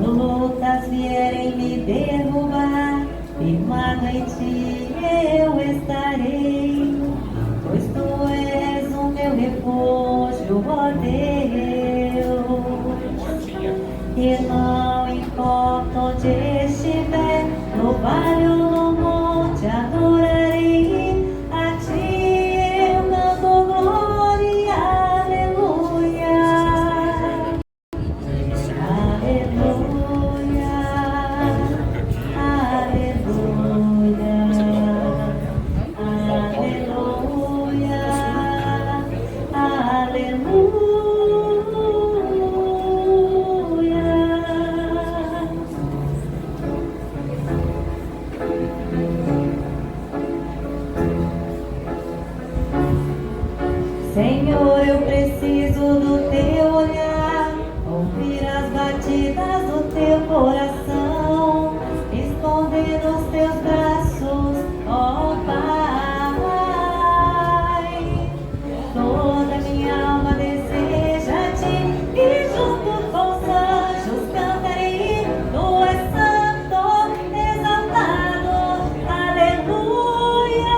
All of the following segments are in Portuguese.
Quando lutas vierem me derrubar, firmado em ti eu estarei, pois tu és o meu refúgio, ó Deus. E não importa onde estiver, no vale ou no monte, adorarei a ti, eu canto glória, aleluia, aleluia, aleluia, aleluia, aleluia. Senhor, eu preciso do teu olhar, ouvir as batidas do teu coração, esconder nos teus braços, ó Pai. Toda minha alma deseja a ti, e junto com os anjos cantarei, tu és santo, exaltado, aleluia.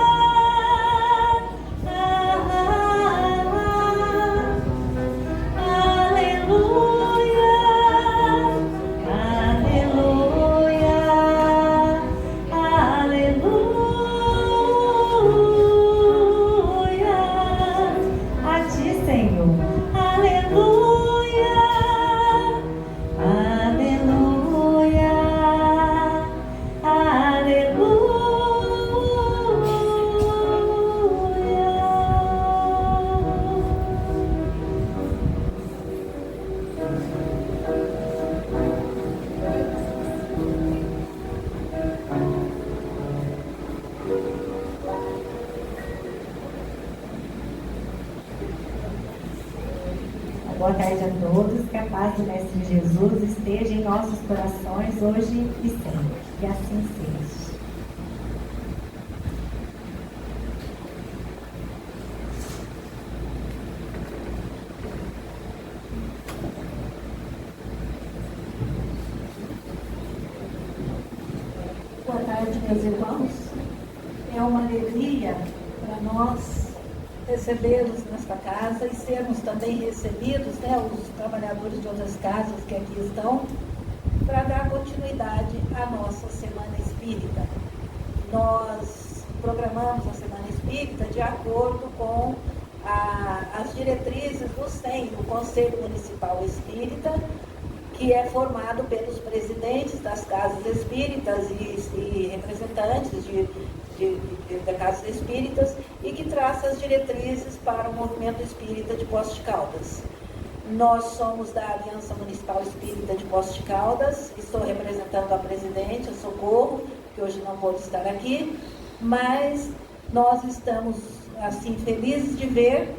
Boa tarde a todos, que a paz do Mestre Jesus esteja em nossos corações hoje e sempre, que assim seja. Boa tarde, meus irmãos. É uma alegria para nós recebê-los nesta casa e sermos também recebidos, os trabalhadores de outras casas que aqui estão, para dar continuidade à nossa Semana Espírita. Nós programamos a Semana Espírita de acordo com as diretrizes do SEM, o Conselho Municipal Espírita, que é formado pelos presidentes das casas espíritas e representantes de casas espíritas, e que traça as diretrizes para o movimento espírita de Poços de Caldas. Nós somos da Aliança Municipal Espírita de Poços de Caldas, estou representando a presidente, a Socorro, que hoje não pôde estar aqui, mas nós estamos assim felizes de ver,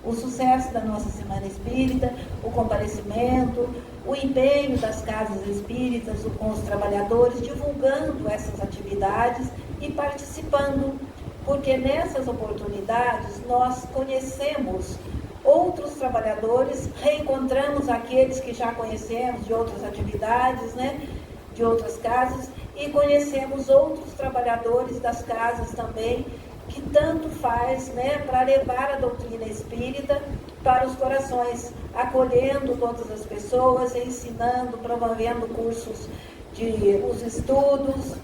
o sucesso da nossa Semana Espírita, o comparecimento, o empenho das casas espíritas com os trabalhadores, divulgando essas atividades e participando, porque nessas oportunidades nós conhecemos outros trabalhadores, reencontramos aqueles que já conhecemos de outras atividades, de outras casas, e conhecemos outros trabalhadores das casas também, que tanto faz para levar a doutrina espírita para os corações, acolhendo todas as pessoas, ensinando, promovendo cursos os estudos,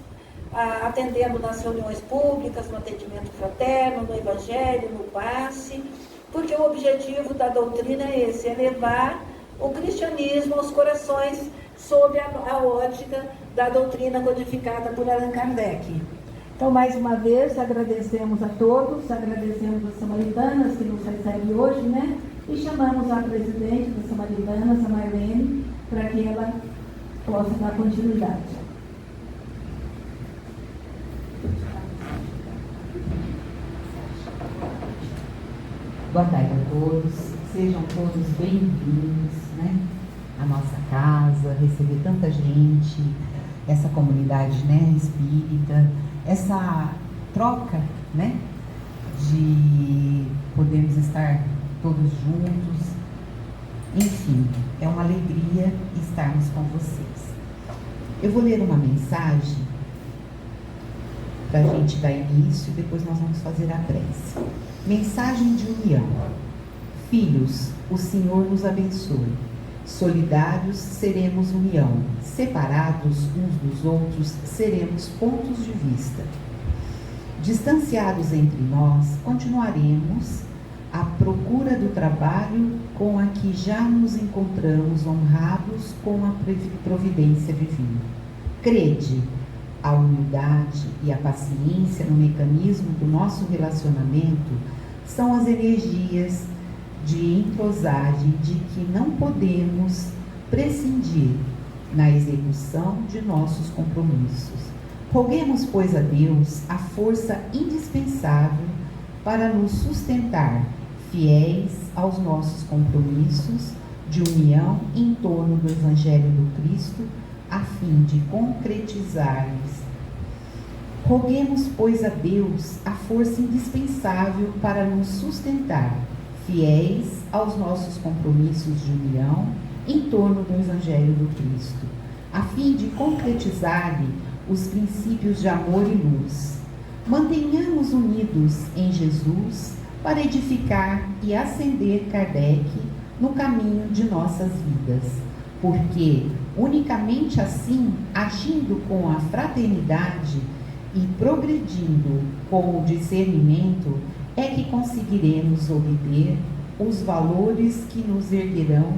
atendendo nas reuniões públicas, no atendimento fraterno, no evangelho, no passe, porque o objetivo da doutrina é esse, é levar o cristianismo aos corações sob a ótica da doutrina codificada por Allan Kardec. Então, mais uma vez, agradecemos a todos, agradecemos as samaritanas que nos recebem hoje, e chamamos a presidente das samaritanas, a Marlene, para que ela possa dar continuidade. Boa tarde a todos, sejam todos bem-vindos, à nossa casa, receber tanta gente, essa comunidade, espírita, essa troca, de podermos estar todos juntos, Enfim, é uma alegria estarmos com vocês. Eu vou ler uma mensagem para a gente dar início, depois nós vamos fazer a prece. Mensagem de união. Filhos, o Senhor nos abençoe. Solidários seremos união, separados uns dos outros seremos pontos de vista. Distanciados entre nós, continuaremos à procura do trabalho com a que já nos encontramos honrados com a providência divina. Crede, a humildade e a paciência no mecanismo do nosso relacionamento são as energias de entrosagem de que não podemos prescindir na execução de nossos compromissos. Roguemos, pois, a Deus a força indispensável para nos sustentar fiéis aos nossos compromissos de união em torno do Evangelho do Cristo, a fim de concretizar-lhes. Roguemos, pois, a Deus a força indispensável para nos sustentar fiéis aos nossos compromissos de união em torno do Evangelho do Cristo, a fim de concretizar-lhe os princípios de amor e luz. Mantenhamos unidos em Jesus para edificar e ascender Kardec no caminho de nossas vidas, porque unicamente assim, agindo com a fraternidade e progredindo com o discernimento, é que conseguiremos obter os valores que nos erguerão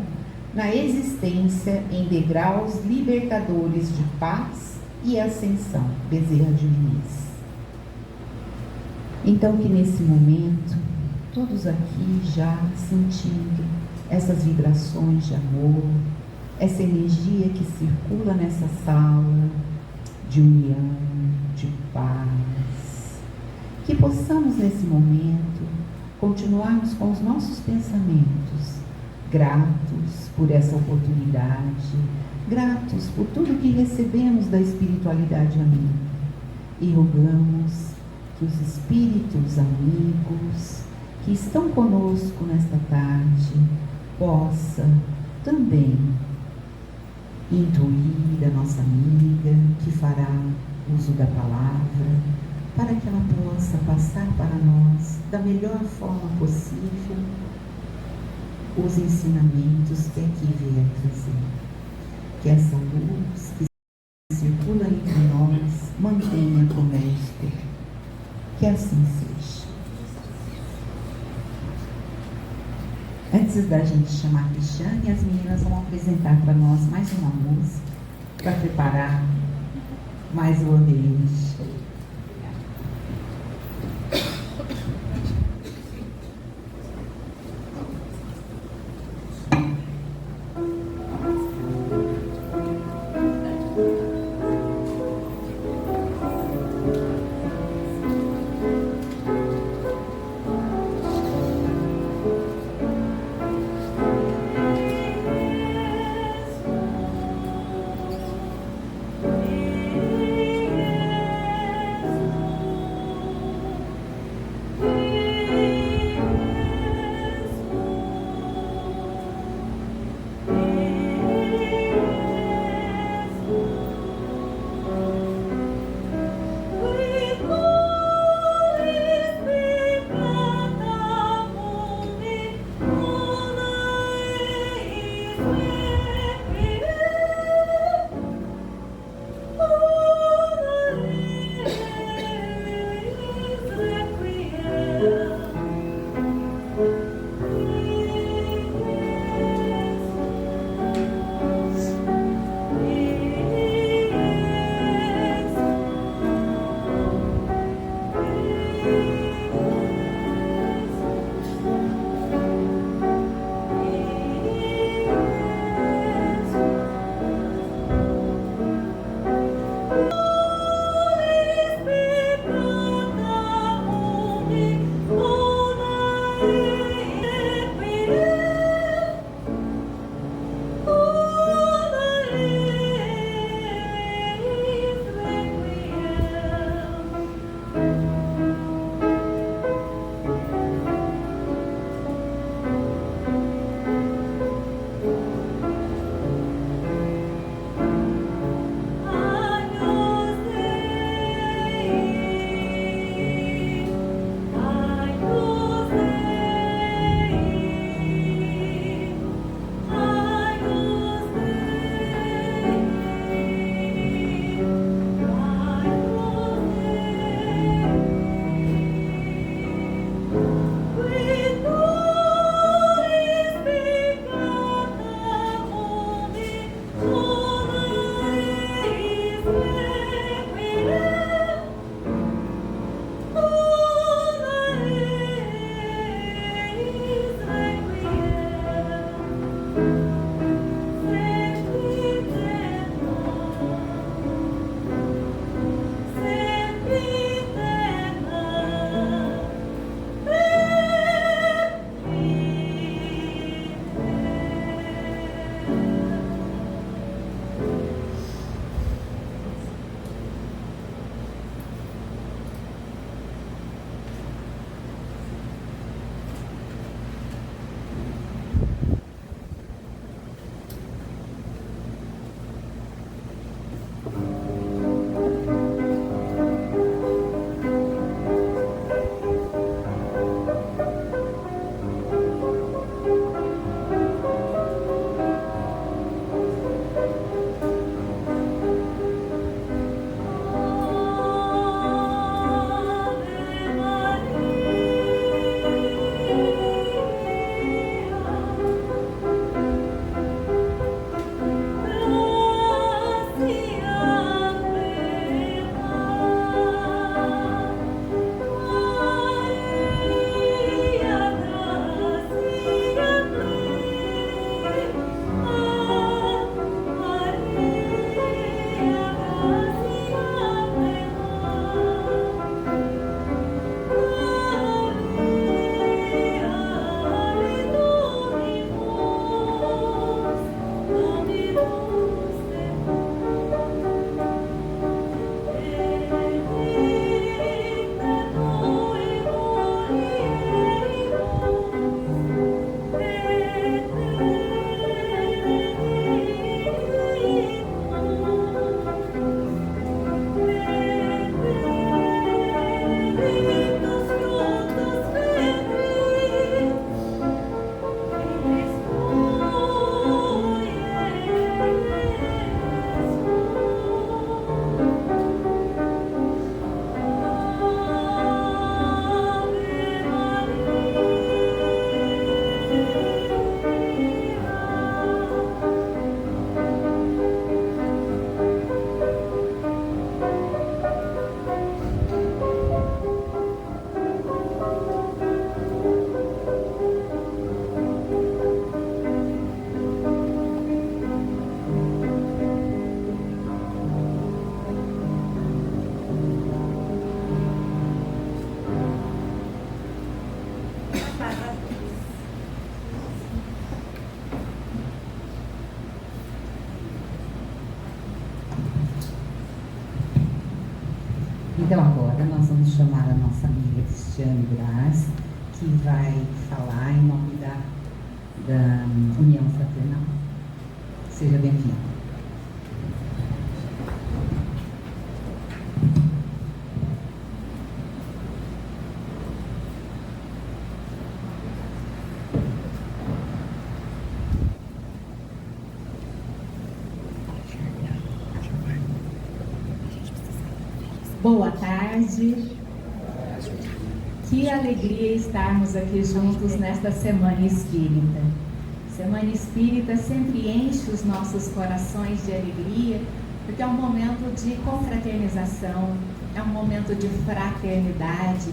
na existência em degraus libertadores de paz e ascensão. Bezerra de Menezes. Então, que nesse momento, todos aqui já sentindo essas vibrações de amor, essa energia que circula nessa sala de união, de paz, que possamos nesse momento continuarmos com os nossos pensamentos gratos por essa oportunidade, gratos por tudo que recebemos da espiritualidade amiga, e rogamos que os espíritos amigos que estão conosco nesta tarde possam também intuir a nossa amiga que fará uso da palavra, para que ela possa passar para nós da melhor forma possível os ensinamentos que aqui vier trazer. Que essa luz que circula entre nós mantenha conosco. Que assim seja. Antes da gente chamar a Cristiane, as meninas vão apresentar para nós mais uma música para preparar mais o ambiente. Então agora nós vamos chamar a nossa amiga Cristiane Braz, que vai falar em nome da União Fraternal. Seja bem-vinda. Boa tarde. Que alegria estarmos aqui juntos nesta Semana Espírita. Semana Espírita sempre enche os nossos corações de alegria, porque é um momento de confraternização, é um momento de fraternidade,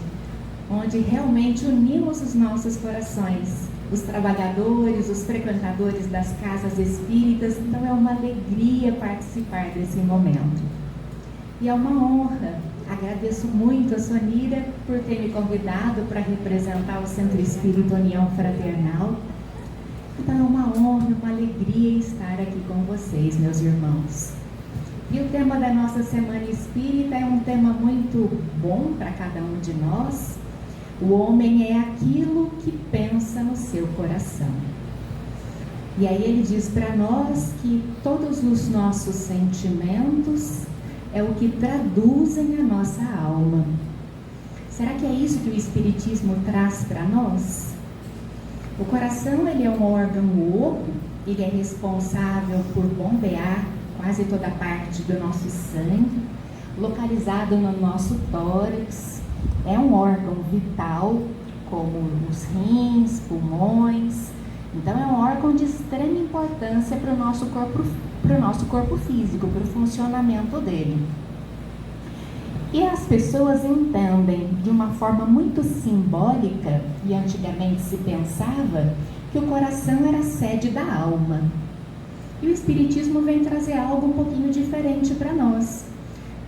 onde realmente unimos os nossos corações, os trabalhadores, os frequentadores das casas espíritas. Então é uma alegria participar desse momento. E é uma honra. Agradeço muito a Sonira por ter me convidado para representar o Centro Espírita União Fraternal. Então é uma honra, uma alegria estar aqui com vocês, meus irmãos. E o tema da nossa Semana Espírita é um tema muito bom para cada um de nós. O homem é aquilo que pensa no seu coração. E aí ele diz para nós que todos os nossos sentimentos é o que traduzem a nossa alma. Será que é isso que o Espiritismo traz para nós? O coração, ele é um órgão oco, ele é responsável por bombear quase toda parte do nosso sangue, localizado no nosso tórax. É um órgão vital, como os rins, pulmões. Então é um órgão de extrema importância para o nosso corpo físico, para o funcionamento dele. E as pessoas entendem de uma forma muito simbólica, e antigamente se pensava, que o coração era a sede da alma. E o Espiritismo vem trazer algo um pouquinho diferente para nós.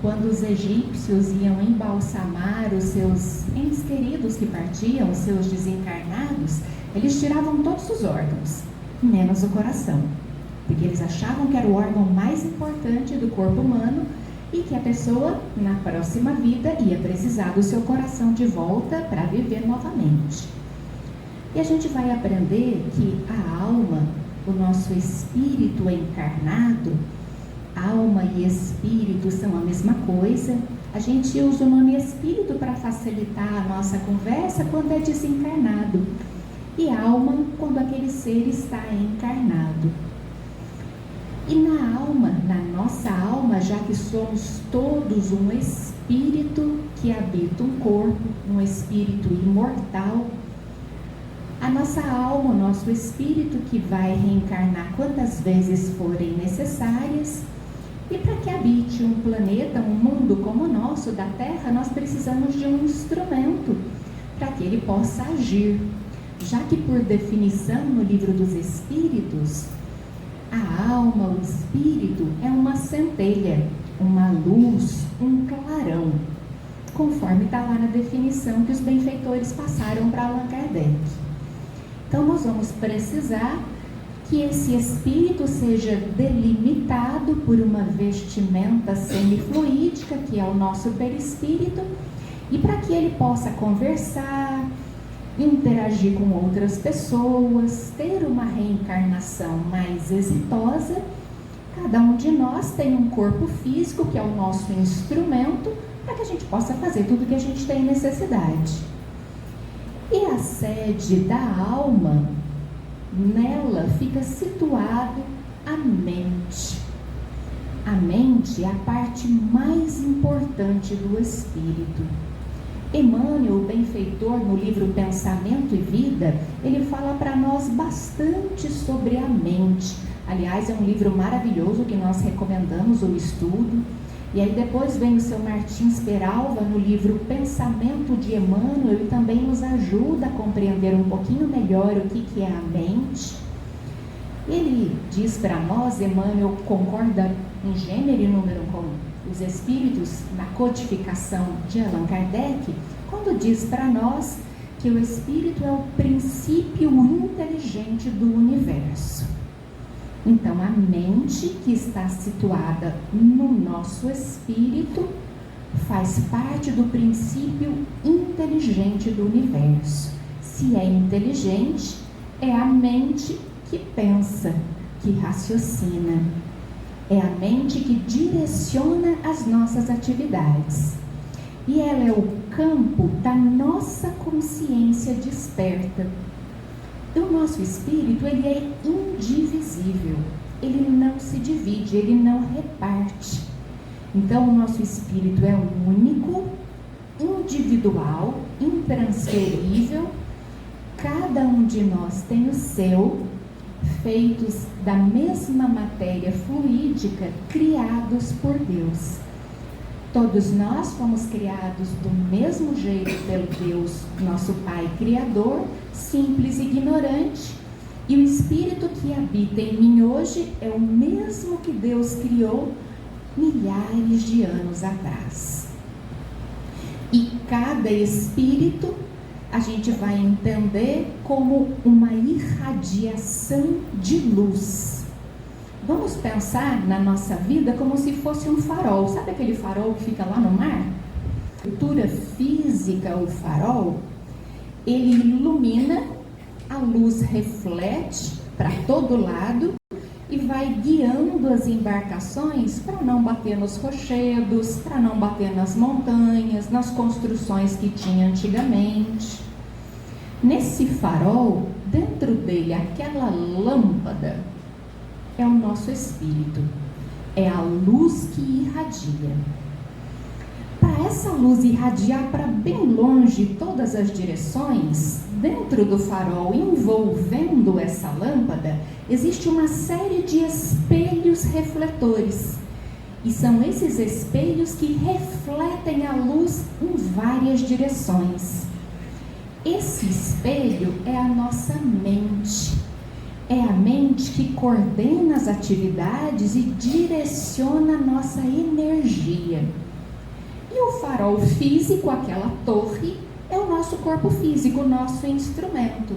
Quando os egípcios iam embalsamar os seus entes queridos que partiam, os seus desencarnados, eles tiravam todos os órgãos, menos o coração, porque eles achavam que era o órgão mais importante do corpo humano e que a pessoa, na próxima vida, ia precisar do seu coração de volta para viver novamente. E a gente vai aprender que a alma, o nosso espírito encarnado, alma e espírito são a mesma coisa. A gente usa o nome espírito para facilitar a nossa conversa quando é desencarnado, e alma quando aquele ser está encarnado. E na alma, na nossa alma, já que somos todos um espírito que habita um corpo, um espírito imortal, a nossa alma, o nosso espírito que vai reencarnar quantas vezes forem necessárias, e para que habite um planeta, um mundo como o nosso, da Terra, nós precisamos de um instrumento para que ele possa agir. Já que, por definição, no Livro dos Espíritos, a alma, o espírito, é uma centelha, uma luz, um clarão, conforme está lá na definição que os benfeitores passaram para Allan Kardec. Então, nós vamos precisar que esse espírito seja delimitado por uma vestimenta semifluídica, que é o nosso perispírito, e para que ele possa conversar, interagir com outras pessoas, ter uma reencarnação mais exitosa. Cada um de nós tem um corpo físico, que é o nosso instrumento, para que a gente possa fazer tudo que a gente tem necessidade. E a sede da alma, nela fica situado a mente. A mente é a parte mais importante do espírito. Emmanuel, o benfeitor, no livro Pensamento e Vida, ele fala para nós bastante sobre a mente. Aliás, é um livro maravilhoso que nós recomendamos o estudo. E aí depois vem o seu Martins Peralva no livro Pensamento de Emmanuel, e também nos ajuda a compreender um pouquinho melhor o que é a mente. Ele diz para nós, Emmanuel concorda em gênero e número com os espíritos na codificação de Allan Kardec, quando diz para nós que o espírito é o princípio inteligente do universo. Então, a mente que está situada no nosso espírito faz parte do princípio inteligente do universo. Se é inteligente, é a mente que pensa, que raciocina. É a mente que direciona as nossas atividades. E ela é o campo da nossa consciência desperta. Então, o nosso espírito, ele é indivisível. Ele não se divide, ele não reparte. Então, o nosso espírito é único, individual, intransferível. Cada um de nós tem o seu, feitos da mesma matéria fluídica, criados por Deus. Todos nós fomos criados do mesmo jeito pelo Deus, nosso Pai Criador, simples e ignorante. E o Espírito que habita em mim hoje é o mesmo que Deus criou milhares de anos atrás. E cada Espírito a gente vai entender como uma irradiação de luz. Vamos pensar na nossa vida como se fosse um farol. Sabe aquele farol que fica lá no mar? A estrutura física, o farol, ele ilumina, a luz reflete para todo lado e vai guiando as embarcações para não bater nos rochedos, para não bater nas montanhas, nas construções que tinha antigamente. Nesse farol, dentro dele, aquela lâmpada é o nosso espírito, é a luz que irradia. Para essa luz irradiar para bem longe todas as direções, dentro do farol, envolvendo essa lâmpada, existe uma série de espelhos refletores. E são esses espelhos que refletem a luz em várias direções. Esse espelho é a nossa mente. É a mente que coordena as atividades e direciona a nossa energia. E o farol físico, aquela torre, é o nosso corpo físico, o nosso instrumento.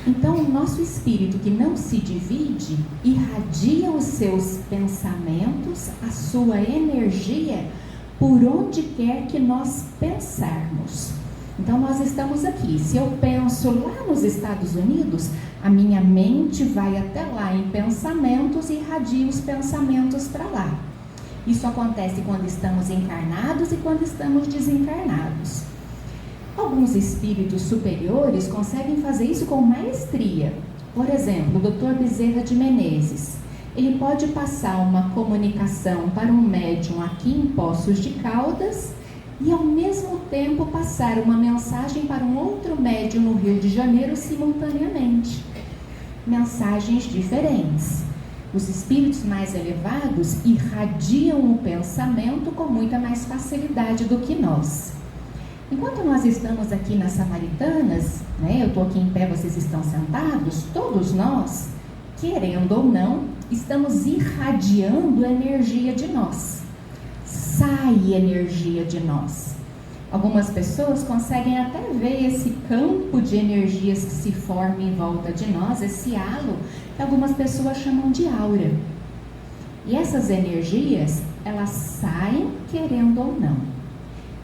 Então, o nosso espírito, que não se divide, irradia os seus pensamentos, a sua energia, por onde quer que nós pensarmos. Então, nós estamos aqui. Se eu penso lá nos Estados Unidos, a minha mente vai até lá em pensamentos e irradia os pensamentos para lá. Isso acontece quando estamos encarnados e quando estamos desencarnados. Alguns espíritos superiores conseguem fazer isso com maestria. Por exemplo, o Dr. Bezerra de Menezes. Ele pode passar uma comunicação para um médium aqui em Poços de Caldas e ao mesmo tempo passar uma mensagem para um outro médium no Rio de Janeiro simultaneamente. Mensagens diferentes. Os espíritos mais elevados irradiam o pensamento com muita mais facilidade do que nós. Enquanto nós estamos aqui nas Samaritanas, eu estou aqui em pé, vocês estão sentados, todos nós, querendo ou não, estamos irradiando energia de nós. Sai energia de nós. Algumas pessoas conseguem até ver esse campo de energias que se forma em volta de nós, esse halo, que algumas pessoas chamam de aura. E essas energias, elas saem querendo ou não.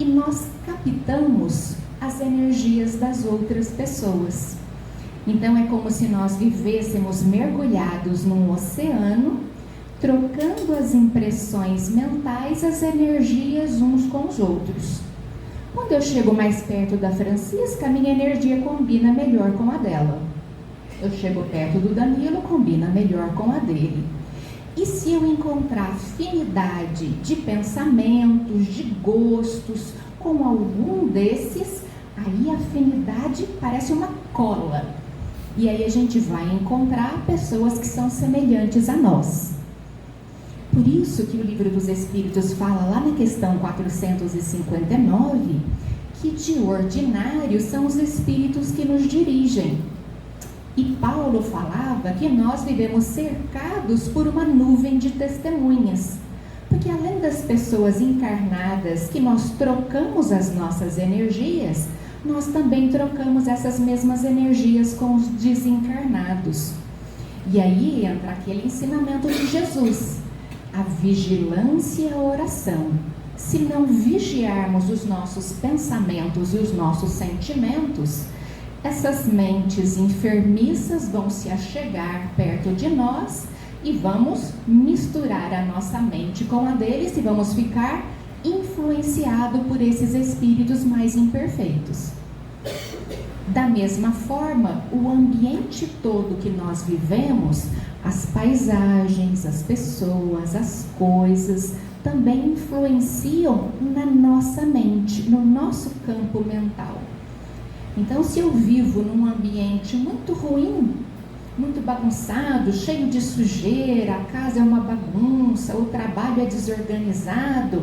E nós captamos as energias das outras pessoas. Então é como se nós vivêssemos mergulhados num oceano, trocando as impressões mentais, as energias uns com os outros. Quando eu chego mais perto da Francisca, a minha energia combina melhor com a dela. Eu chego perto do Danilo, combina melhor com a dele. E se eu encontrar afinidade de pensamentos, de gostos com algum desses, aí a afinidade parece uma cola. E aí a gente vai encontrar pessoas que são semelhantes a nós. Por isso que o Livro dos Espíritos fala lá na questão 459, que de ordinário são os espíritos que nos dirigem. E Paulo falava que nós vivemos cercados por uma nuvem de testemunhas. Porque além das pessoas encarnadas que nós trocamos as nossas energias, nós também trocamos essas mesmas energias com os desencarnados. E aí entra aquele ensinamento de Jesus. A vigilância e a oração. se não vigiarmos os nossos pensamentos e os nossos sentimentos, essas mentes enfermiças vão se achegar perto de nós e vamos misturar a nossa mente com a deles e vamos ficar influenciados por esses espíritos mais imperfeitos. Da mesma forma, o ambiente todo que nós vivemos, as paisagens, as pessoas, as coisas, também influenciam na nossa mente, no nosso campo mental. Então, se eu vivo num ambiente muito ruim, muito bagunçado, cheio de sujeira, a casa é uma bagunça, o trabalho é desorganizado,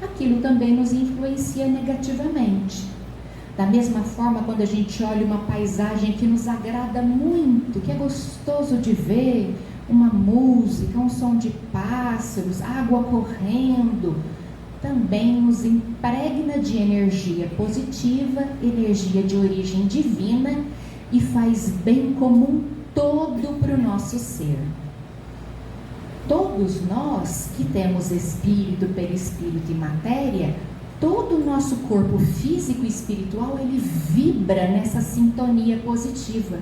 aquilo também nos influencia negativamente. Da mesma forma, quando a gente olha uma paisagem que nos agrada muito, que é gostoso de ver, uma música, um som de pássaros, água correndo, também nos impregna de energia positiva, energia de origem divina e faz bem como um todo para o nosso ser. Todos nós que temos espírito, perispírito e matéria, todo o nosso corpo físico e espiritual, ele vibra nessa sintonia positiva.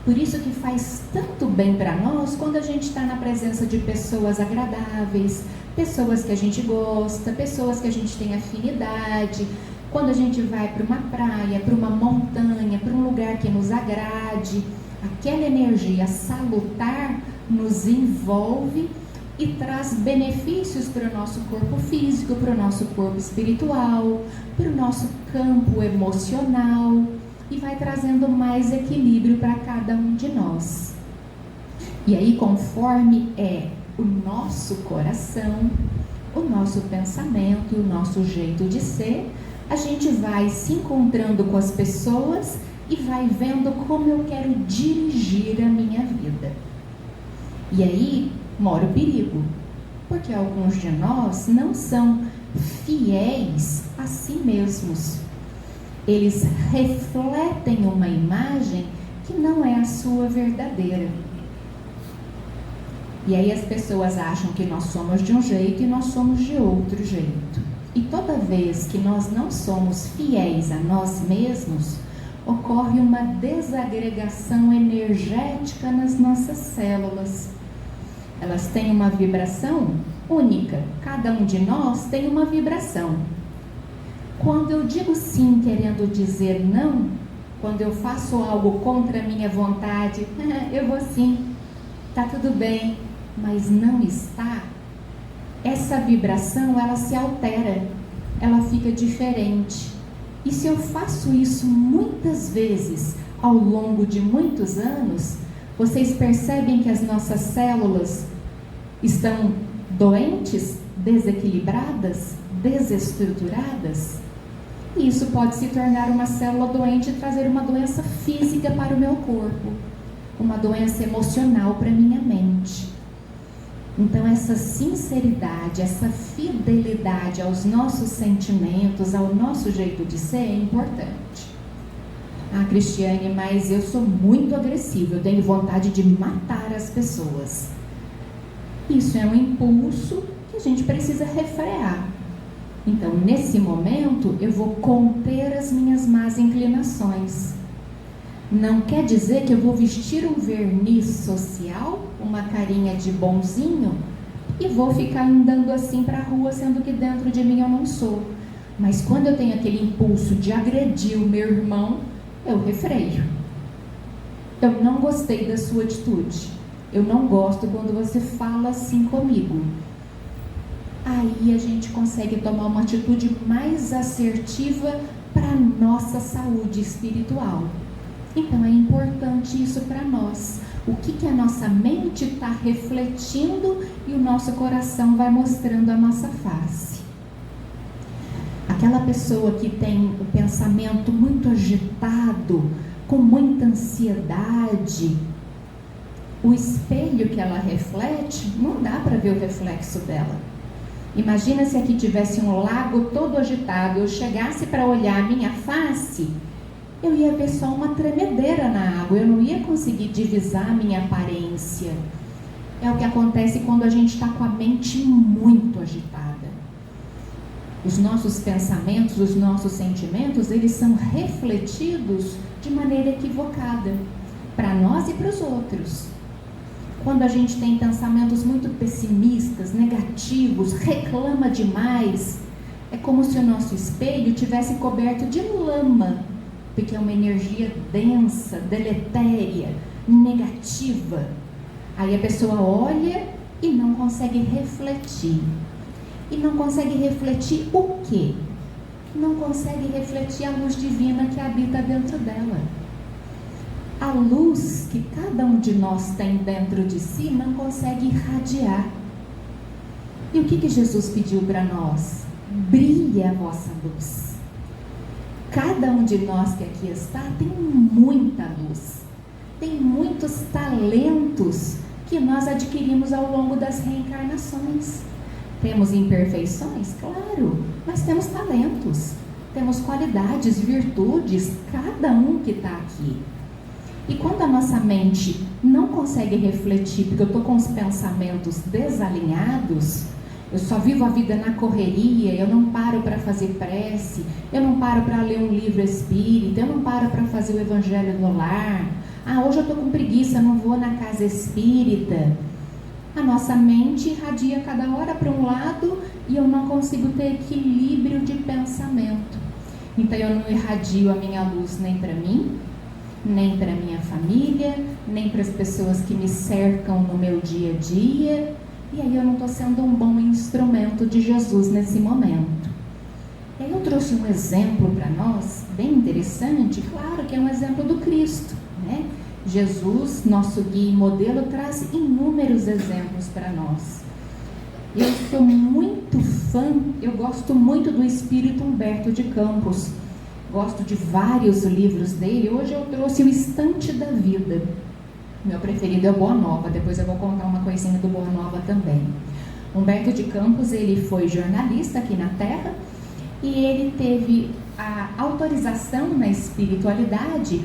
Por isso que faz tanto bem para nós quando a gente está na presença de pessoas agradáveis, pessoas que a gente gosta, pessoas que a gente tem afinidade, quando a gente vai para uma praia, para uma montanha, para um lugar que nos agrade, aquela energia salutar nos envolve e traz benefícios para o nosso corpo físico, para o nosso corpo espiritual, para o nosso campo emocional e vai trazendo mais equilíbrio para cada um de nós. E aí, conforme é o nosso coração, o nosso pensamento e o nosso jeito de ser, a gente vai se encontrando com as pessoas e vai vendo como eu quero dirigir a minha vida. E aí mora o perigo, porque alguns de nós não são fiéis a si mesmos. Eles refletem uma imagem que não é a sua verdadeira. E aí as pessoas acham que nós somos de um jeito e nós somos de outro jeito. E toda vez que nós não somos fiéis a nós mesmos, ocorre uma desagregação energética nas nossas células. Elas têm uma vibração única. Cada um de nós tem uma vibração. Quando eu digo sim querendo dizer não, quando eu faço algo contra a minha vontade, eu vou sim, tá tudo bem, mas não está, essa vibração ela se altera, ela fica diferente. E se eu faço isso muitas vezes ao longo de muitos anos, vocês percebem que as nossas células estão doentes, desequilibradas, desestruturadas? E isso pode se tornar uma célula doente e trazer uma doença física para o meu corpo, uma doença emocional para a minha mente. Então essa sinceridade, essa fidelidade aos nossos sentimentos, ao nosso jeito de ser é importante. Ah, Cristiane, mas eu sou muito agressiva, eu tenho vontade de matar as pessoas. Isso é um impulso que a gente precisa refrear. Então, nesse momento, eu vou conter as minhas más inclinações. Não quer dizer que eu vou vestir um verniz social, uma carinha de bonzinho, e vou ficar andando assim para a rua, sendo que dentro de mim eu não sou. Mas quando eu tenho aquele impulso de agredir o meu irmão, eu refreio. Eu não gostei da sua atitude. Eu não gosto quando você fala assim comigo. Aí a gente consegue tomar uma atitude mais assertiva para a nossa saúde espiritual. Então é importante isso para nós. O que a nossa mente está refletindo e o nosso coração vai mostrando a nossa face. Aquela pessoa que tem o pensamento muito agitado, com muita ansiedade, o espelho que ela reflete, não dá para ver o reflexo dela. Imagina se aqui tivesse um lago todo agitado, eu chegasse para olhar a minha face, eu ia ver só uma tremedeira na água, eu não ia conseguir divisar a minha aparência. É o que acontece quando a gente está com a mente muito agitada. Os nossos pensamentos, os nossos sentimentos, eles são refletidos de maneira equivocada, para nós e para os outros. Quando a gente tem pensamentos muito pessimistas, negativos, reclama demais, é como se o nosso espelho tivesse coberto de lama, porque é uma energia densa, deletéria, negativa. Aí a pessoa olha e não consegue refletir. E não consegue refletir o quê? Não consegue refletir a luz divina que habita dentro dela. A luz que cada um de nós tem dentro de si não consegue irradiar. E o que Jesus pediu para nós? Brilhe a vossa luz. Cada um de nós que aqui está tem muita luz. Tem muitos talentos que nós adquirimos ao longo das reencarnações. Temos imperfeições? Claro, mas temos talentos, temos qualidades, virtudes, cada um que está aqui. E quando a nossa mente não consegue refletir, porque eu estou com os pensamentos desalinhados, eu só vivo a vida na correria, eu não paro para fazer prece, eu não paro para ler um livro espírita, eu não paro para fazer o evangelho no lar. Hoje eu estou com preguiça, não vou na casa espírita. A nossa mente irradia cada hora para um lado e eu não consigo ter equilíbrio de pensamento. Então eu não irradio a minha luz nem para mim, nem para minha família, nem para as pessoas que me cercam no meu dia a dia. E aí eu não estou sendo um bom instrumento de Jesus nesse momento. E aí eu trouxe um exemplo para nós, bem interessante, claro que é um exemplo do Cristo, né? Jesus, nosso guia e modelo, traz inúmeros exemplos para nós. Eu sou muito fã, eu gosto muito do espírito Humberto de Campos. Gosto de vários livros dele. Hoje eu trouxe o Estante da Vida. Meu preferido é o Boa Nova, depois eu vou contar uma coisinha do Boa Nova também. Humberto de Campos, ele foi jornalista aqui na Terra e ele teve a autorização na espiritualidade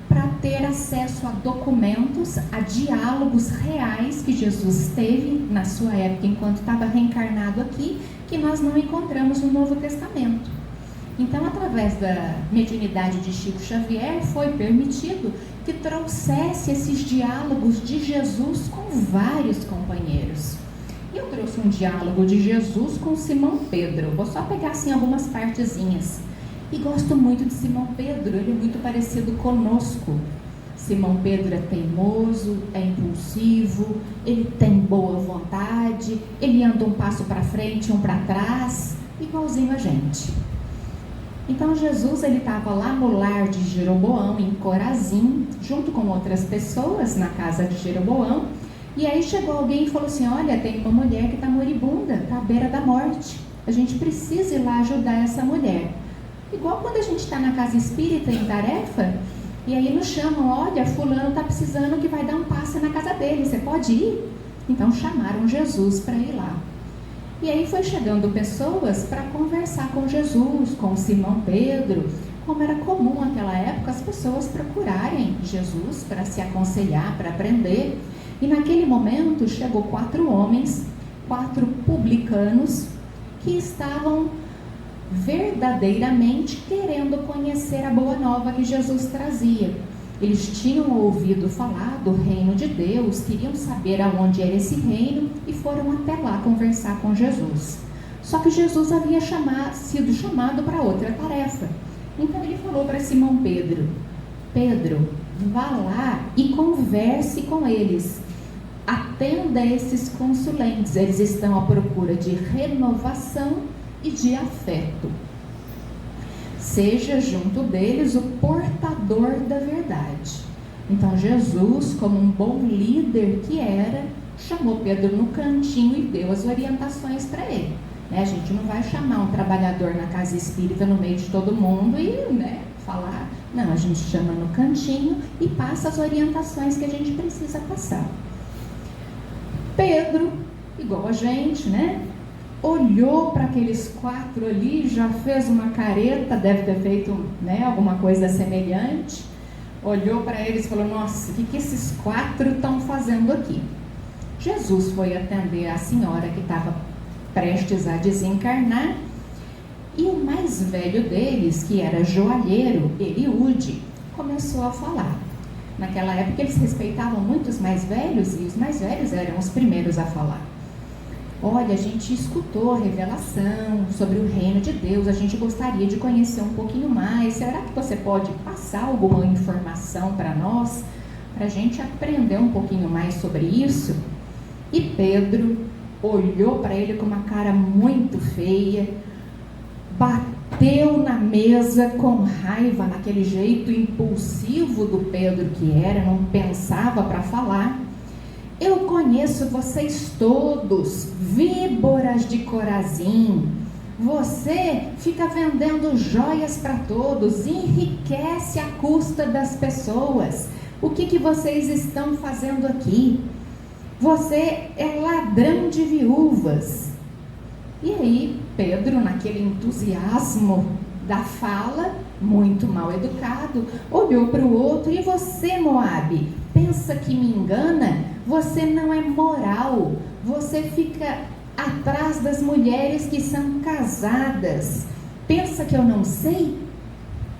para ter acesso a documentos, a diálogos reais que Jesus teve na sua época enquanto estava reencarnado aqui, que nós não encontramos no Novo Testamento. Então, através da mediunidade de Chico Xavier, foi permitido que trouxesse esses diálogos de Jesus com vários companheiros. Eu trouxe um diálogo de Jesus com Simão Pedro. Vou só pegar assim algumas partezinhas. E gosto muito de Simão Pedro, ele é muito parecido conosco. Simão Pedro é teimoso, é impulsivo, ele tem boa vontade, ele anda um passo para frente, um para trás, igualzinho a gente. Então Jesus, ele estava lá no lar de Jeroboão, em Corazim, junto com outras pessoas na casa de Jeroboão. E aí chegou alguém e falou assim: olha, tem uma mulher que está moribunda, está à beira da morte. A gente precisa ir lá ajudar essa mulher. Igual quando a gente está na casa espírita em tarefa, e aí nos chamam: olha, fulano está precisando que vai dar um passe na casa dele, você pode ir? Então chamaram Jesus para ir lá. E aí foi chegando pessoas para conversar com Jesus, com Simão Pedro, como era comum naquela época as pessoas procurarem Jesus para se aconselhar, para aprender. E naquele momento chegou 4 homens, 4 publicanos, que estavam verdadeiramente querendo conhecer a boa nova que Jesus trazia. Eles tinham ouvido falar do reino de Deus, queriam saber aonde era esse reino e foram até lá conversar com Jesus. Só que Jesus havia sido chamado para outra tarefa. Então ele falou para Simão Pedro: Pedro, vá lá e converse com eles. Atenda esses consulentes, eles estão à procura de renovação e de afeto. Seja junto deles o portador da verdade. Então Jesus, como um bom líder que era, chamou Pedro no cantinho e deu as orientações para ele. A gente não vai chamar um trabalhador na casa espírita no meio de todo mundo e falar. Não, a gente chama no cantinho e passa as orientações que a gente precisa passar. Pedro, igual a gente, olhou para aqueles 4 ali, já fez uma careta, deve ter feito alguma coisa semelhante, olhou para eles e falou: nossa, o que esses 4 estão fazendo aqui? Jesus foi atender a senhora que estava prestes a desencarnar E o mais velho deles, que era joalheiro, Eliúde, começou a falar. Naquela época eles respeitavam muito os mais velhos e os mais velhos eram os primeiros a falar. Olha, a gente escutou a revelação sobre o reino de Deus, a gente gostaria de conhecer um pouquinho mais. Será que você pode passar alguma informação para nós, para a gente aprender um pouquinho mais sobre isso? E Pedro olhou para ele com uma cara muito feia, bateu na mesa com raiva, naquele jeito impulsivo do Pedro que era, não pensava para falar. Eu conheço vocês todos, víboras de Corazim. Você fica vendendo joias para todos, enriquece à custa das pessoas. O que vocês estão fazendo aqui? Você é ladrão de viúvas. E aí Pedro, naquele entusiasmo da fala, muito mal educado, olhou para o outro. E você, Moabe, pensa que me engana? Você não é moral, você fica atrás das mulheres que são casadas. Pensa que eu não sei?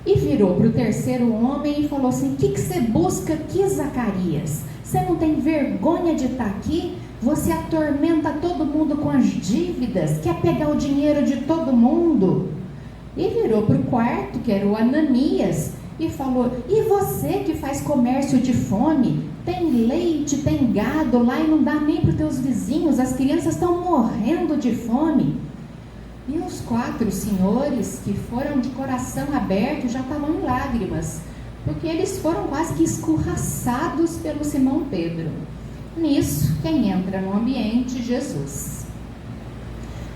E virou para o terceiro homem e falou assim: o que você busca aqui, Zacarias? Você não tem vergonha de estar aqui? Você atormenta todo mundo com as dívidas, quer pegar o dinheiro de todo mundo. E virou para o quarto, que era o Ananias, e falou: e você que faz comércio de fome, tem leite, tem gado lá e não dá nem para os teus vizinhos, as crianças estão morrendo de fome. E os 4 senhores, que foram de coração aberto, já estavam em lágrimas, porque eles foram quase que escorraçados pelo Simão Pedro. Nisso, quem entra no ambiente? Jesus.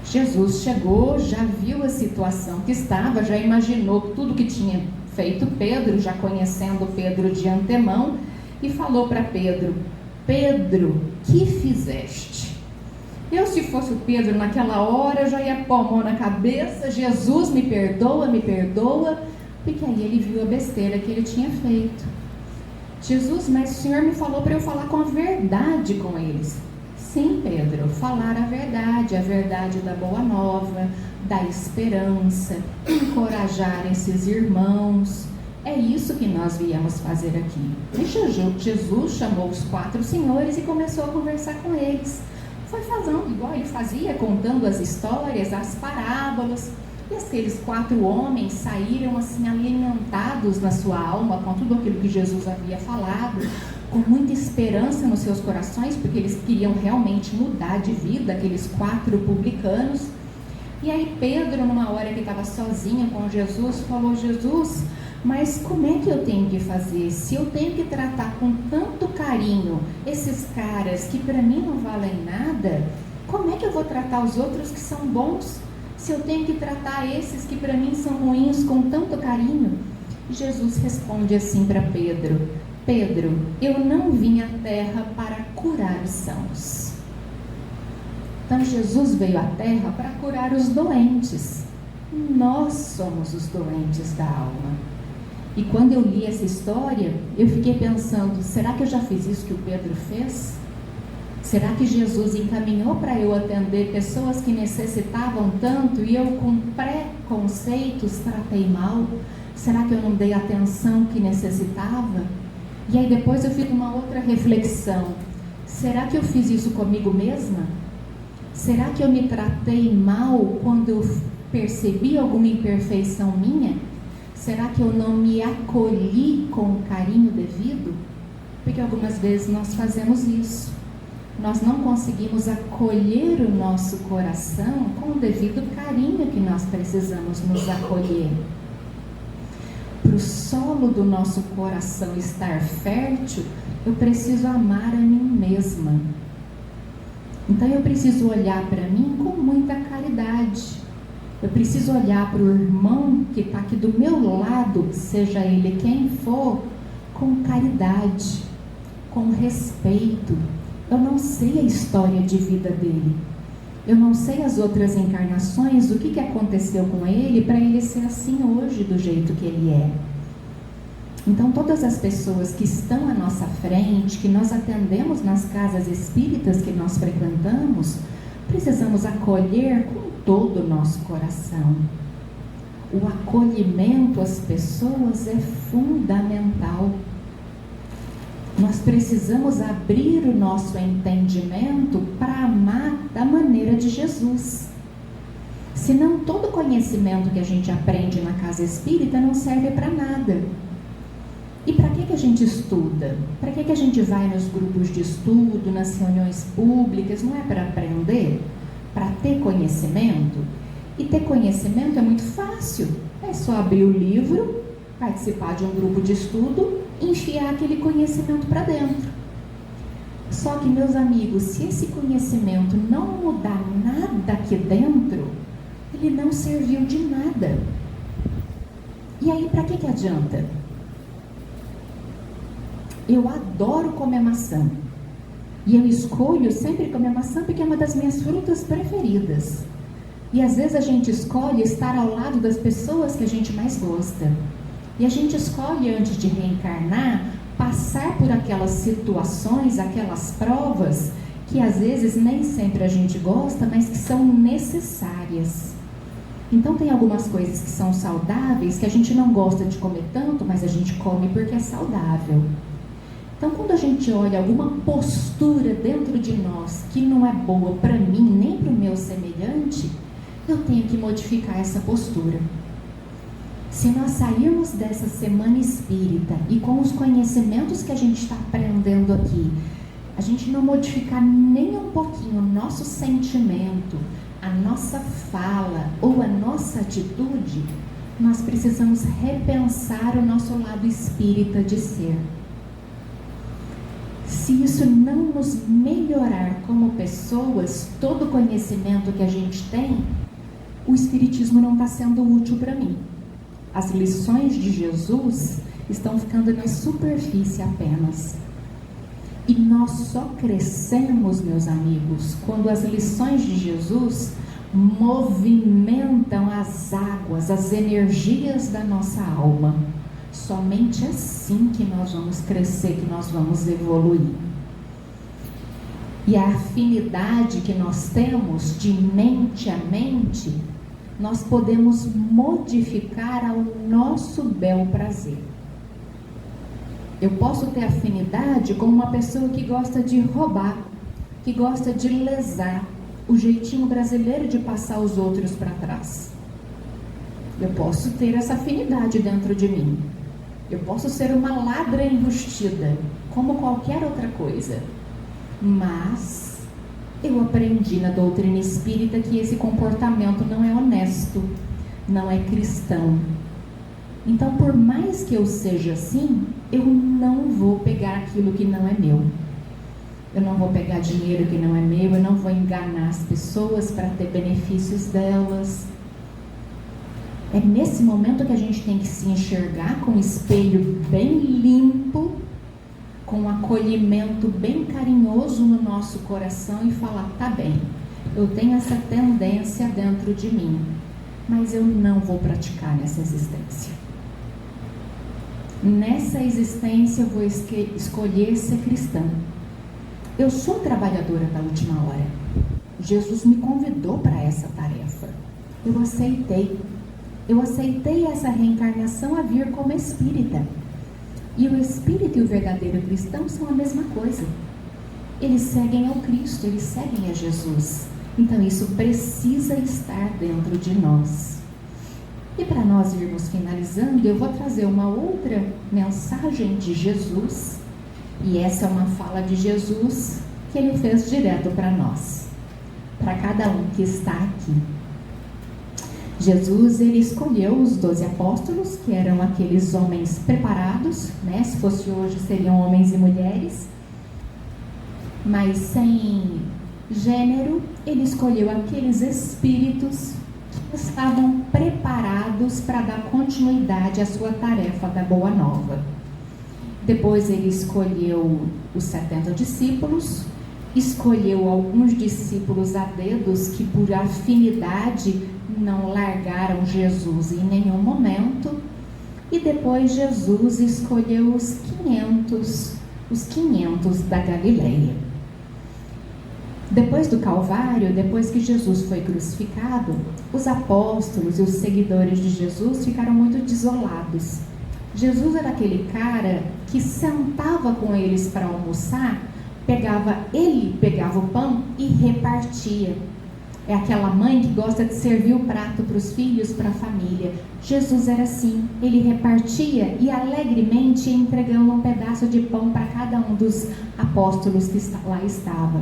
Jesus chegou, já viu a situação que estava, já imaginou tudo que tinha feito Pedro, já conhecendo Pedro de antemão, e falou para Pedro: Pedro, que fizeste? Eu, se fosse o Pedro naquela hora, eu já ia pôr a mão na cabeça: Jesus, me perdoa, porque aí ele viu a besteira que ele tinha feito. Jesus, mas o Senhor me falou para eu falar com a verdade com eles. Sim, Pedro, falar a verdade da boa nova, da esperança, encorajar esses irmãos. É isso que nós viemos fazer aqui. E Jesus chamou os 4 senhores e começou a conversar com eles. Foi fazendo igual ele fazia, contando as histórias, as parábolas. E aqueles 4 homens saíram assim alimentados na sua alma com tudo aquilo que Jesus havia falado, com muita esperança nos seus corações, porque eles queriam realmente mudar de vida, aqueles 4 publicanos. E aí Pedro, numa hora que estava sozinho com Jesus, falou: Jesus, mas como é que eu tenho que fazer? Se eu tenho que tratar com tanto carinho esses caras que para mim não valem nada, como é que eu vou tratar os outros que são bons? Se eu tenho que tratar esses que para mim são ruins com tanto carinho? Jesus responde assim para Pedro: Pedro, eu não vim à terra para curar os sãos. Então Jesus veio à terra para curar os doentes. Nós somos os doentes da alma. E quando eu li essa história, eu fiquei pensando: será que eu já fiz isso que o Pedro fez? Será que Jesus encaminhou para eu atender pessoas que necessitavam tanto e eu, com preconceitos, tratei mal? Será que eu não dei a atenção que necessitava? E aí depois eu fiz uma outra reflexão: será que eu fiz isso comigo mesma? Será que eu me tratei mal quando eu percebi alguma imperfeição minha? Será que eu não me acolhi com o carinho devido? Porque algumas vezes nós fazemos isso. Nós não conseguimos acolher o nosso coração com o devido carinho que nós precisamos nos acolher. Para o solo do nosso coração estar fértil, eu preciso amar a mim mesma. Então eu preciso olhar para mim com muita caridade. Eu preciso olhar para o irmão que está aqui do meu lado, seja ele quem for, com caridade, com respeito. Eu não sei a história de vida dele. Eu não sei as outras encarnações, o que aconteceu com ele para ele ser assim hoje, do jeito que ele é. Então todas as pessoas que estão à nossa frente, que nós atendemos nas casas espíritas que nós frequentamos, precisamos acolher com todo o nosso coração. O acolhimento às pessoas é fundamental. Nós precisamos abrir o nosso entendimento para amar da maneira de Jesus. Senão, todo conhecimento que a gente aprende na casa espírita não serve para nada. E para que a gente estuda? Para que a gente vai nos grupos de estudo, nas reuniões públicas? Não é para aprender? Para ter conhecimento? E ter conhecimento é muito fácil. É só abrir o livro, participar de um grupo de estudo e enfiar aquele conhecimento para dentro. Só que, meus amigos, se esse conhecimento não mudar nada aqui dentro, ele não serviu de nada. E aí, para que adianta? Eu adoro comer maçã. E eu escolho sempre comer maçã porque é uma das minhas frutas preferidas. E às vezes a gente escolhe estar ao lado das pessoas que a gente mais gosta. E a gente escolhe, antes de reencarnar, passar por aquelas situações, aquelas provas, que às vezes nem sempre a gente gosta, mas que são necessárias. Então tem algumas coisas que são saudáveis, que a gente não gosta de comer tanto, mas a gente come porque é saudável. Então, quando a gente olha alguma postura dentro de nós que não é boa para mim, nem para o meu semelhante, eu tenho que modificar essa postura. Se nós sairmos dessa semana espírita e com os conhecimentos que a gente está aprendendo aqui, a gente não modificar nem um pouquinho o nosso sentimento, a nossa fala ou a nossa atitude, nós precisamos repensar o nosso lado espírita de ser. Se isso não nos melhorar como pessoas, todo o conhecimento que a gente tem, o Espiritismo não está sendo útil para mim. As lições de Jesus estão ficando na superfície apenas. E nós só crescemos, meus amigos, quando as lições de Jesus movimentam as águas, as energias da nossa alma. Somente assim que nós vamos crescer, que nós vamos evoluir. E a afinidade que nós temos de mente a mente, nós podemos modificar ao nosso bel prazer. Eu posso ter afinidade com uma pessoa que gosta de roubar, que gosta de lesar, o jeitinho brasileiro de passar os outros para trás. Eu posso ter essa afinidade dentro de mim. Eu posso ser uma ladra embustida, como qualquer outra coisa. Mas eu aprendi na doutrina espírita que esse comportamento não é honesto, não é cristão. Então, por mais que eu seja assim, eu não vou pegar aquilo que não é meu. Eu não vou pegar dinheiro que não é meu, eu não vou enganar as pessoas para ter benefícios delas. É nesse momento que a gente tem que se enxergar com um espelho bem limpo, com um acolhimento bem carinhoso no nosso coração e falar, tá bem, eu tenho essa tendência dentro de mim, mas eu não vou praticar nessa existência. Nessa existência eu vou escolher ser cristã. Eu sou trabalhadora da última hora. Jesus me convidou para essa tarefa. Eu aceitei. Eu aceitei essa reencarnação a vir como espírita. E o espírito e o verdadeiro cristão são a mesma coisa. Eles seguem ao Cristo, eles seguem a Jesus. Então isso precisa estar dentro de nós. E para nós irmos finalizando, eu vou trazer uma outra mensagem de Jesus. E essa é uma fala de Jesus que ele fez direto para nós, para cada um que está aqui. Jesus, ele escolheu os 12 apóstolos, que eram aqueles homens preparados, né? Se fosse hoje seriam homens e mulheres, mas sem gênero. Ele escolheu aqueles espíritos que estavam preparados para dar continuidade à sua tarefa da Boa Nova. Depois ele escolheu os 70 discípulos, escolheu alguns discípulos a dedos que por afinidade não largaram Jesus em nenhum momento, e depois Jesus escolheu os 500 da Galileia. Depois do Calvário, depois que Jesus foi crucificado, os apóstolos e os seguidores de Jesus ficaram muito desolados. Jesus era aquele cara que sentava com eles para almoçar, ele pegava o pão e repartia. É aquela mãe que gosta de servir o prato para os filhos, para a família. Jesus era assim, ele repartia e alegremente ia entregando um pedaço de pão para cada um dos apóstolos que lá estava.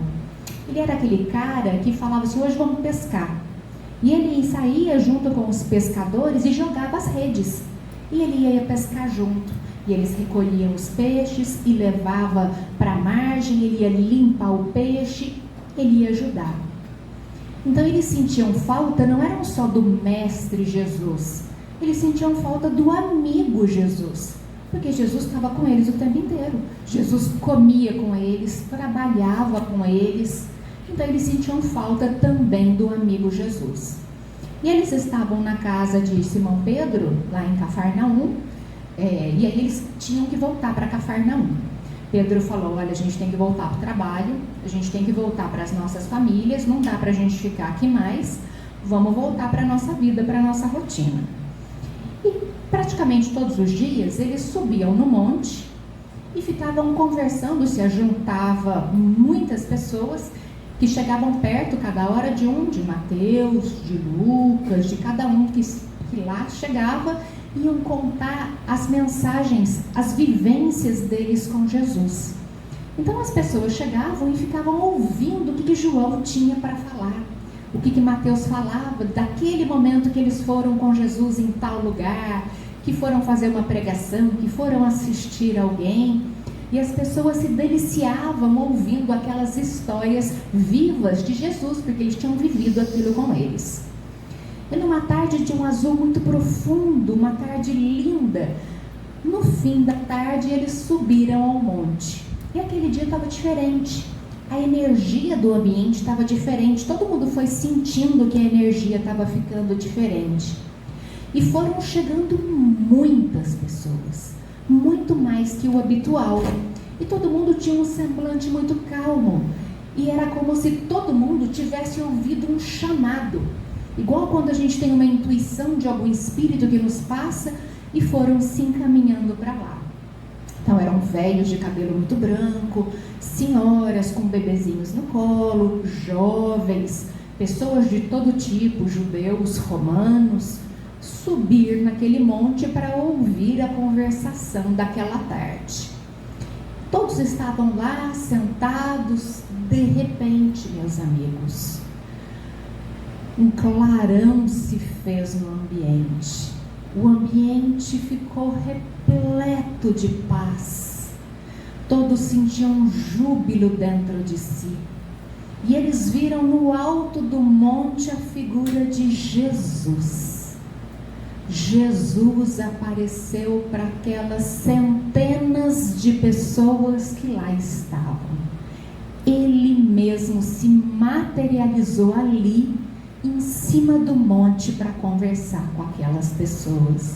Ele era aquele cara que falava assim: hoje vamos pescar. E ele saía junto com os pescadores e jogava as redes. E ele ia pescar junto. E eles recolhiam os peixes e levava para a margem, ele ia limpar o peixe, ele ia ajudar. Então eles sentiam falta, não eram só do mestre Jesus, eles sentiam falta do amigo Jesus, porque Jesus estava com eles o tempo inteiro. Jesus comia com eles, trabalhava com eles, então eles sentiam falta também do amigo Jesus. E eles estavam na casa de Simão Pedro, lá em Cafarnaum, e aí eles tinham que voltar para Cafarnaum. Pedro falou: olha, a gente tem que voltar para o trabalho, a gente tem que voltar para as nossas famílias, não dá para a gente ficar aqui mais, vamos voltar para a nossa vida, para a nossa rotina. E praticamente todos os dias eles subiam no monte e ficavam conversando, se ajuntavam muitas pessoas que chegavam perto cada hora de Mateus, de Lucas, de cada um que lá chegava, iam contar as mensagens, as vivências deles com Jesus. Então as pessoas chegavam e ficavam ouvindo o que João tinha para falar, o que Mateus falava, daquele momento que eles foram com Jesus em tal lugar, que foram fazer uma pregação, que foram assistir alguém, e as pessoas se deliciavam ouvindo aquelas histórias vivas de Jesus, porque eles tinham vivido aquilo com eles. E numa tarde de um azul muito profundo, uma tarde linda, no fim da tarde eles subiram ao monte. E aquele dia estava diferente, a energia do ambiente estava diferente, todo mundo foi sentindo que a energia estava ficando diferente. E foram chegando muitas pessoas, muito mais que o habitual. E todo mundo tinha um semblante muito calmo. E era como se todo mundo tivesse ouvido um chamado. Igual quando a gente tem uma intuição de algum espírito que nos passa, e foram se encaminhando para lá. Então eram velhos de cabelo muito branco, senhoras com bebezinhos no colo, jovens, pessoas de todo tipo, judeus, romanos, subir naquele monte para ouvir a conversação daquela tarde. Todos estavam lá sentados, de repente, meus amigos, um clarão se fez no ambiente. O ambiente ficou repleto de paz. Todos sentiam um júbilo dentro de si. E eles viram no alto do monte a figura de Jesus. Jesus apareceu para aquelas centenas de pessoas que lá estavam. Ele mesmo se materializou ali, em cima do monte, para conversar com aquelas pessoas.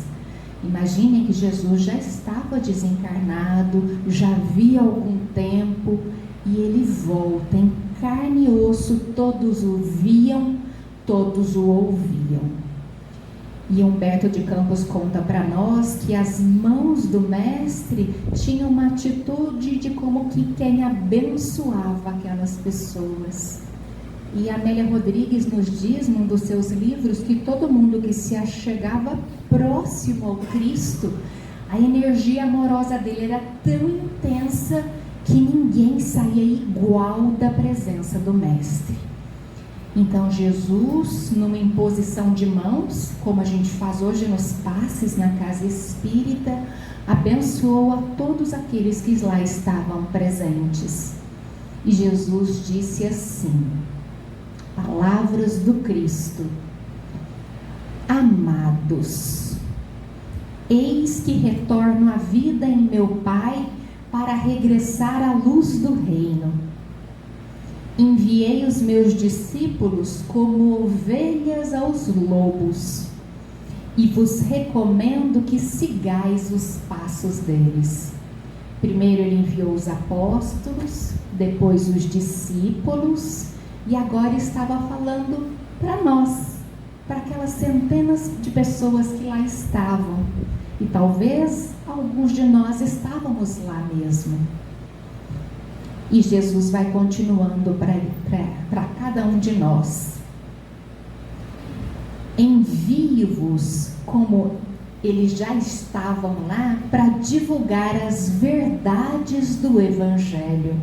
Imaginem que Jesus já estava desencarnado, já havia algum tempo, e ele volta em carne e osso, todos o viam, todos o ouviam. E Humberto de Campos conta para nós que as mãos do mestre tinham uma atitude de como que quem abençoava aquelas pessoas. E Amélia Rodrigues nos diz, num dos seus livros, que todo mundo que se achegava próximo ao Cristo, a energia amorosa dele era tão intensa que ninguém saía igual da presença do mestre. Então Jesus, numa imposição de mãos, como a gente faz hoje nos passes na casa espírita, abençoou a todos aqueles que lá estavam presentes. E Jesus disse assim, palavras do Cristo: amados, eis que retorno à vida em meu Pai para regressar à luz do reino. Enviei os meus discípulos como ovelhas aos lobos, e vos recomendo que sigais os passos deles. Primeiro ele enviou os apóstolos, depois os discípulos, e agora estava falando para nós, para aquelas centenas de pessoas que lá estavam. E talvez alguns de nós estávamos lá mesmo. E Jesus vai continuando para cada um de nós. Envio-vos como eles já estavam lá para divulgar as verdades do Evangelho.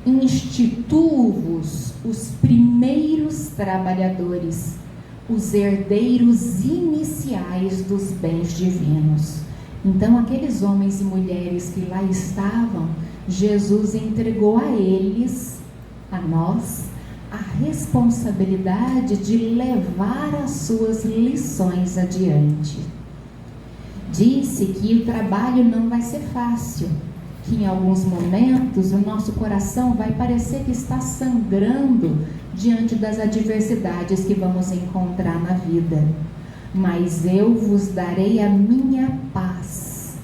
Instituo-vos os primeiros trabalhadores, os herdeiros iniciais dos bens divinos. Então, aqueles homens e mulheres que lá estavam, Jesus entregou a eles, a nós, a responsabilidade de levar as suas lições adiante. Disse que o trabalho não vai ser fácil, que em alguns momentos o nosso coração vai parecer que está sangrando diante das adversidades que vamos encontrar na vida. Mas eu vos darei a minha paz,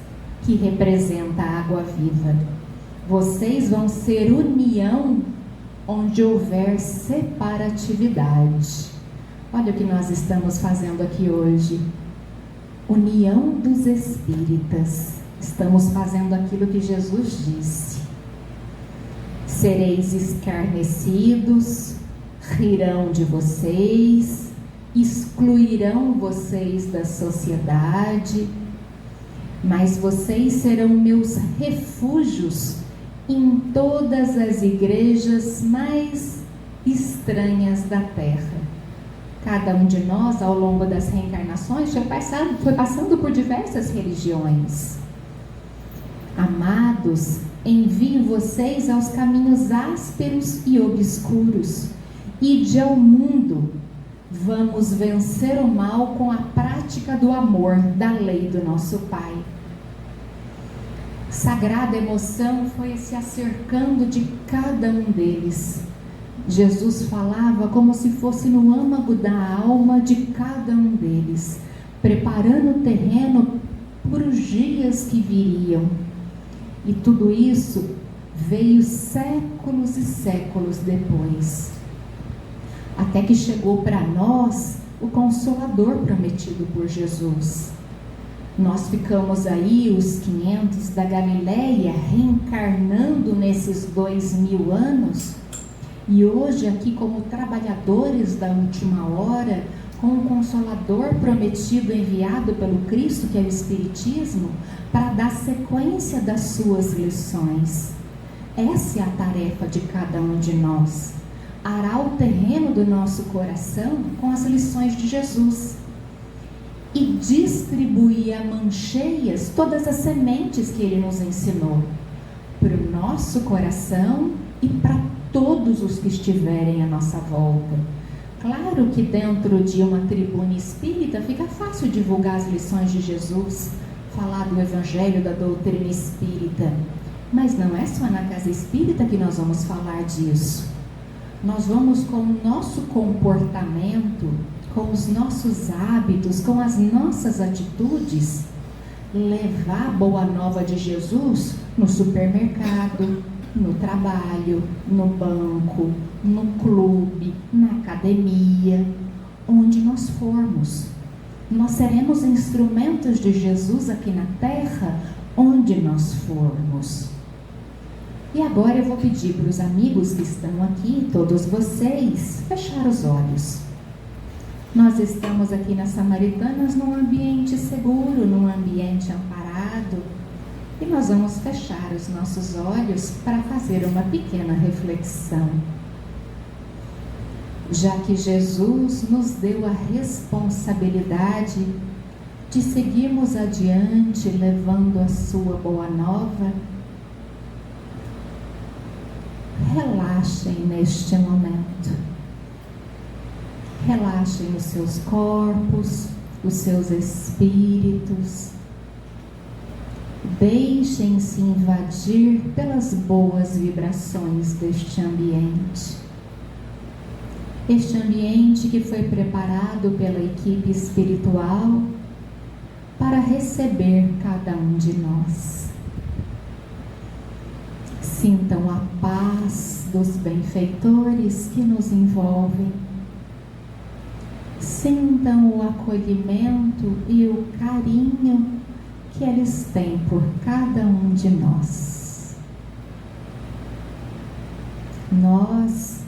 que representa a água viva. Vocês vão ser união onde houver separatividade. Olha o que nós estamos fazendo aqui hoje. União dos espíritas. Estamos fazendo aquilo que Jesus disse. Sereis escarnecidos, rirão de vocês, excluirão vocês da sociedade, mas vocês serão meus refúgios em todas as igrejas mais estranhas da terra. Cada um de nós, ao longo das reencarnações, foi passando por diversas religiões. Amados, envio vocês aos caminhos ásperos e obscuros. Ide ao mundo. Vamos vencer o mal com a prática do amor, da lei do nosso Pai. Sagrada emoção foi se acercando de cada um deles. Jesus falava como se fosse no âmago da alma de cada um deles, preparando o terreno para os dias que viriam. E tudo isso veio séculos e séculos depois, até que chegou para nós o Consolador prometido por Jesus. Nós ficamos aí os 500 da Galileia reencarnando nesses 2000 anos, e hoje aqui como trabalhadores da última hora, com o Consolador prometido enviado pelo Cristo, que é o Espiritismo, para dar sequência das suas lições. Essa é a tarefa de cada um de nós. Arar o terreno do nosso coração com as lições de Jesus e distribuir a mancheias todas as sementes que Ele nos ensinou para o nosso coração e para todos os que estiverem à nossa volta. Claro que dentro de uma tribuna espírita fica fácil divulgar as lições de Jesus, falar do Evangelho, da doutrina espírita, mas não é só na casa espírita que nós vamos falar disso. Nós vamos, com o nosso comportamento, com os nossos hábitos, com as nossas atitudes, levar a boa nova de Jesus no supermercado, no trabalho, no banco, no clube, na academia, onde nós formos. Nós seremos instrumentos de Jesus aqui na terra, onde nós formos. E agora eu vou pedir para os amigos que estão aqui, todos vocês, fechar os olhos. Nós estamos aqui nas Samaritanas num ambiente seguro, num ambiente amparado, e nós vamos fechar os nossos olhos para fazer uma pequena reflexão. Já que Jesus nos deu a responsabilidade de seguirmos adiante levando a sua boa nova, relaxem neste momento. Relaxem os seus corpos, os seus espíritos. Deixem-se invadir pelas boas vibrações deste ambiente. Este ambiente que foi preparado pela equipe espiritual para receber cada um de nós. Sintam a paz dos benfeitores que nos envolvem. Sintam o acolhimento e o carinho que eles têm por cada um de nós. Nós,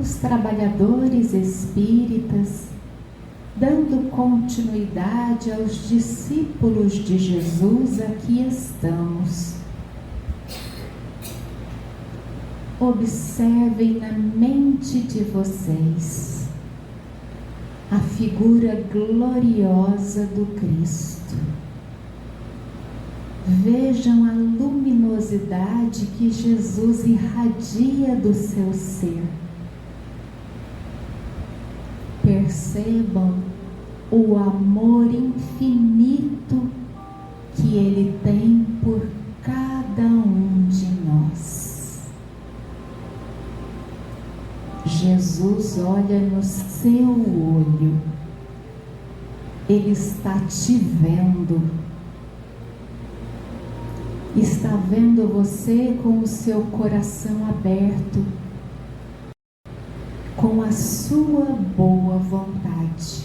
os trabalhadores espíritas, dando continuidade aos discípulos de Jesus, aqui estamos. Observem na mente de vocês a figura gloriosa do Cristo. Vejam a luminosidade que Jesus irradia do seu ser. Percebam o amor infinito que Ele tem por cada um de nós. Jesus olha no seu olho, Ele está te vendo, está vendo você com o seu coração aberto, com a sua boa vontade.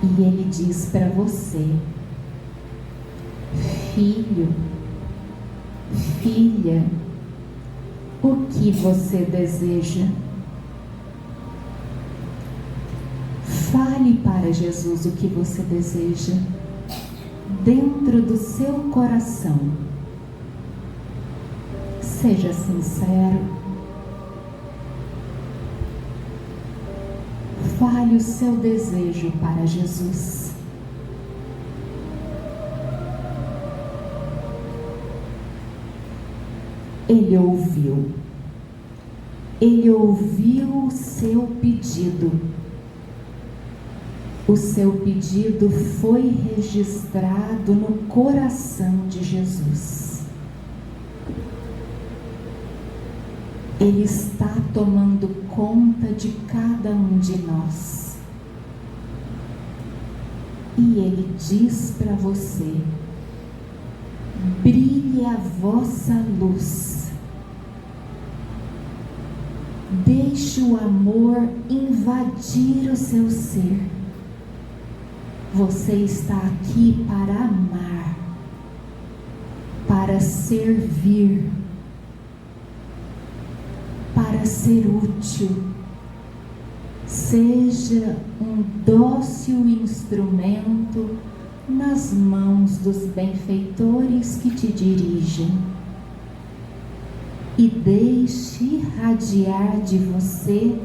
E Ele diz para você: filho, filha, o que você deseja? Fale para Jesus o que você deseja, dentro do seu coração. Seja sincero. Fale o seu desejo para Jesus. Ele ouviu. Ele ouviu o seu pedido. O seu pedido foi registrado no coração de Jesus. Ele está tomando conta de cada um de nós. E Ele diz para você: brilhe a vossa luz. Deixe o amor invadir o seu ser. Você está aqui para amar, para servir, para ser útil. Seja um dócil instrumento nas mãos dos benfeitores que te dirigem. E deixe irradiar de você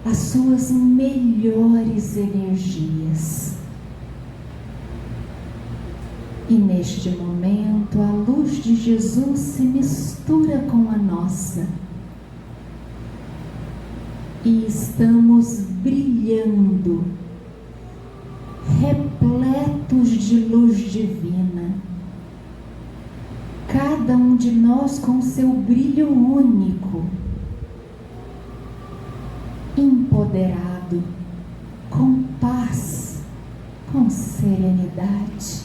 as suas melhores energias. E neste momento a luz de Jesus se mistura com a nossa. E estamos brilhando, repletos de luz divina. Cada um de nós com seu brilho único, empoderado, com paz, com serenidade,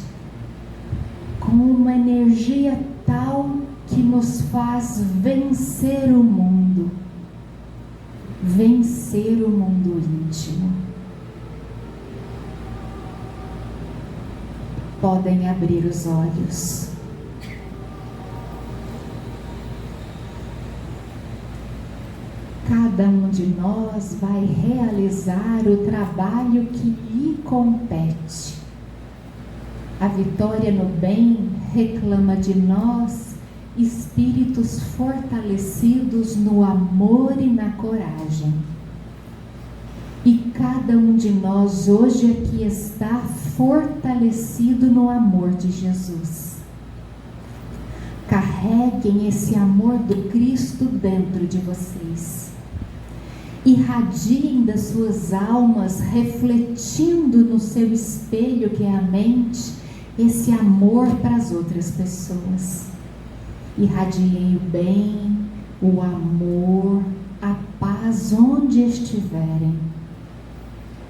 com uma energia tal que nos faz vencer o mundo íntimo. Podem abrir os olhos. Cada um de nós vai realizar o trabalho que lhe compete. A vitória no bem reclama de nós espíritos fortalecidos no amor e na coragem. E cada um de nós hoje aqui está fortalecido no amor de Jesus. Carreguem esse amor do Cristo dentro de vocês. Irradiem das suas almas, refletindo no seu espelho, que é a mente, esse amor para as outras pessoas. Irradiem o bem, o amor, a paz onde estiverem.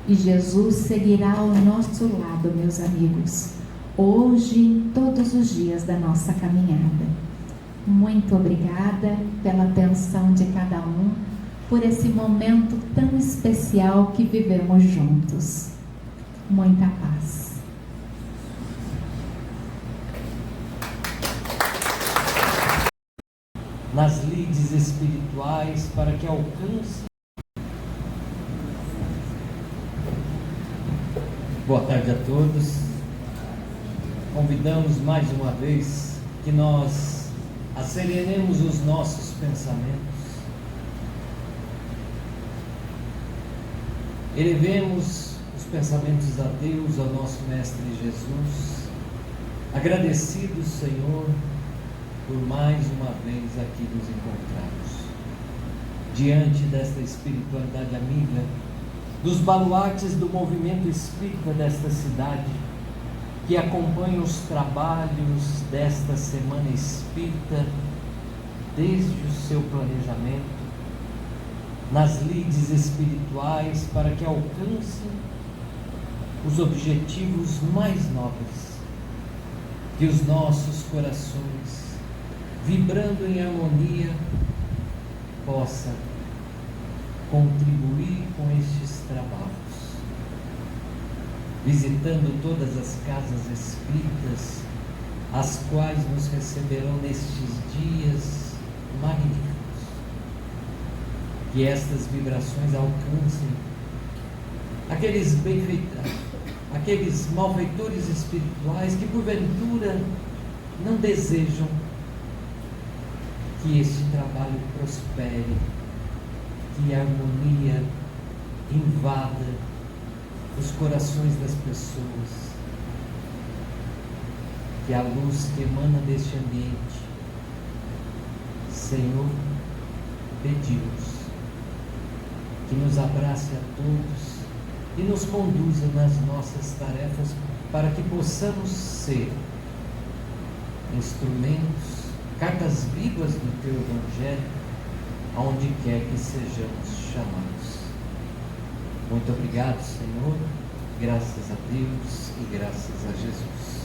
E Jesus seguirá ao nosso lado, meus amigos, hoje e em todos os dias da nossa caminhada. Muito obrigada pela atenção de cada um, por esse momento tão especial que vivemos juntos. Muita paz. Nas lides espirituais para que alcance. Boa tarde a todos. Convidamos mais uma vez que nós asserenemos os nossos pensamentos. Elevemos os pensamentos a Deus, ao nosso Mestre Jesus, agradecidos, Senhor, por mais uma vez aqui nos encontrarmos, diante desta espiritualidade amiga, dos baluartes do movimento espírita desta cidade, que acompanha os trabalhos desta Semana Espírita, desde o seu planejamento, nas lides espirituais, para que alcancem os objetivos mais nobres, que os nossos corações, vibrando em harmonia, possa contribuir com estes trabalhos, visitando todas as casas espíritas, as quais nos receberão nestes dias magníficos. Que estas vibrações alcancem aqueles benfeitores, aqueles malfeitores espirituais que porventura não desejam que este trabalho prospere, que a harmonia invada os corações das pessoas, que a luz que emana deste ambiente, Senhor, pedimos que nos abrace a todos e nos conduza nas nossas tarefas, para que possamos ser instrumentos, cartas vivas do Teu Evangelho, aonde quer que sejamos chamados. Muito obrigado, Senhor, graças a Deus e graças a Jesus.